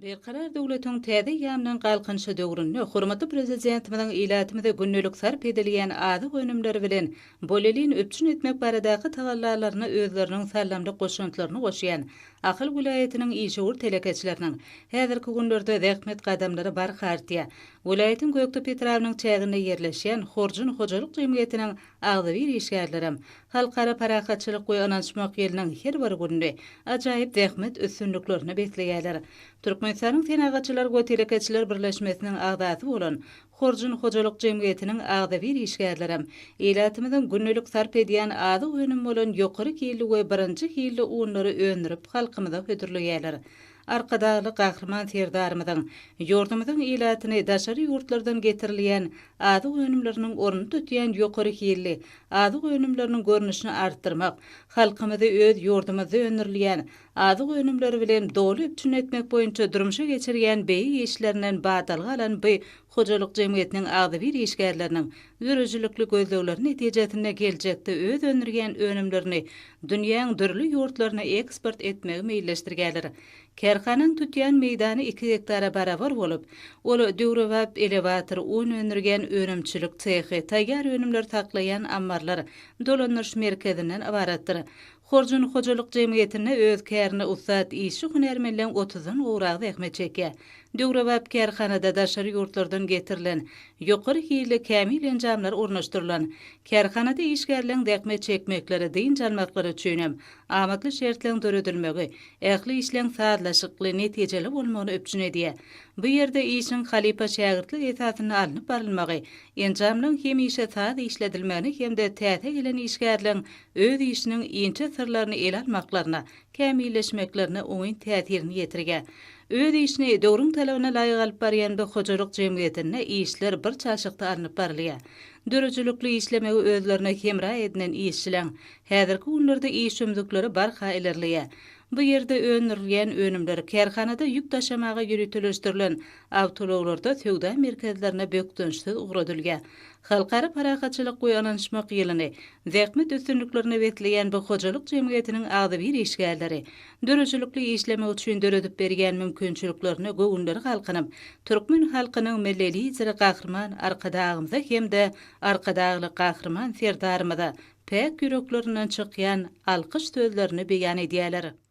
Berqarar döwletiň täze ýamynyň galkynşy döwründe hormatly prezidentimiň ilatimide günnelik sarp edilýän azyk önümleri bilen bolelin öpçün etmek baradaky tagallalaryna özleriniň sallamly goşuntylaryny goşýan Akyl vilayetiniň işigur telekeçileriniň häzirki günlerde zähmet gadamlary barkartýa. Vilayetin Göktup Petrawnyň çäginde ýerleşýän Horjun hojalyk jemgyýetiniň agzybir işgärlerim halkara parakatçylyk we anançmak ýeriniň her bir günde ajaýyp zähmet üstünliklerini betleýärler. Türkmenistanyň Senagaçylar we Telekeçiler Birleşmesiniň agdaty bolan Horjun hojalyk jemgyýetiniň agzybir işgärlerim ilatimizden günnelik sarp edýän azyk önüm bolan ýokary kili we birinji kili unlary öndürip halkymyza hödürleýärler. Arkadaly gahrman terdarymyzyň ýurdumyzyň ilatyny daşary ýurtlardan getirilýän azyk önümleriniň ornuny tutýan ýokary kili azyk önümleriniň görnüşini artdyrmak, halkymyzy öz ýurdumyzda öndürilýän azyk önümleri bilen doly üçin etmek boýunça durmuşa geçirýän beý işlerinden badalga alan bu hojalyk jemgyýetiniň agzybir işgärleriniň zürüjülükli gözlegleri netijesinde geljekde öz öndürýän önümlerini dünýäň dürli ýurtlaryna eksport etmegi meýilleşdirýärler. Kerhanyň tutýan meýdany 2 hektara barabar bolup, ol döwrewap elevator un öndürgen önümçilik cehi, taýýar önümler taklayan ammarlar dolanýyş merkezinden ibaratdyr. Horjun hojalyk jemgyýetine öz kärini ussat işi hünermenlen 30-dan gowrak zähmet çekýär. Döwrewap kerhanada daşary ýurtlardan getirilen ýokary hili kämil enjamlar ornaşdyrylan. Kerhanada işgärleň zähmet çekmekleri diň jalmaklary üçin amatly şertleň döredilmegi, ähli işleň saatlaşykly netijeli bolmagyny öpçün edýär. Bu ýerde işin halipa şägirdlik esasyna alınıp barylmagy, enjamlaryň hem işe saat işledilmegini hem de täze gelen işgärleň öz işiniň inçe sırlaryny el almaklaryna, kämilleşmeklerine oňy täsirini ýetirýär. Öz işini döwrüň talabyna laýyk alyp barýan bu hojalyk jemgyýetine işler bir çaşykda alınıp barylýar. Dörejülükli işlemegi özlerine hemra edilen işçiler häzirki günlerde iş ömdükleri barha ilerleýär. Bu ýerde öndürilýän önümler kerhanada ýük taşamaga ýürütülýän awtologlarda söwda merkezlerine bökdünçsiz ugradylýar. Halkara parakatçylyk we anançmak ýylyny zähmet üstünliklerini betleýän bu hojalyk jemgyýetiniň agzybir işgärleri dörejülükli işlemek üçin döredip berýän mümkinçiliklerini göwnleri halkynyp türkmen halkynyň mellili ýyry gahrman arkadagymyza hem de arkadagly gahrman serdarymyza pek ýüreklerinden çykýan alkyş sözlerini beýan edýärler.